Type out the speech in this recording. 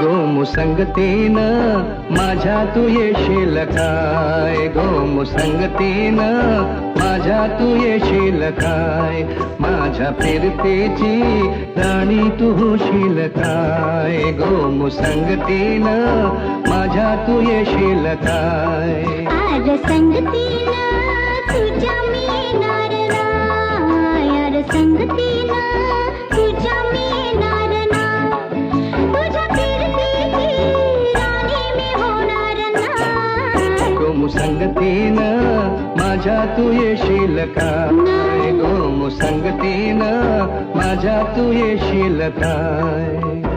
गोमुसंगतीनं माझ्या तू येशील काय, गोमुसंगतीनं माझ्या तू येशील काय, माझ्या फिरतेची राणी तू होशील काय, गोमुसंगतीनं माझ्या तू येशील काय. आर संगतीनं तुझ्या मी येणार नाय, आर संगतीनं तुझ्या मी येणार नाय, तुझ्या फिरतीची राणी मी होणार नाय. गोमुसंगतीनं माझ्या तू येशील काय, गोमुसंगतीनं माझ्या तू येशील काय.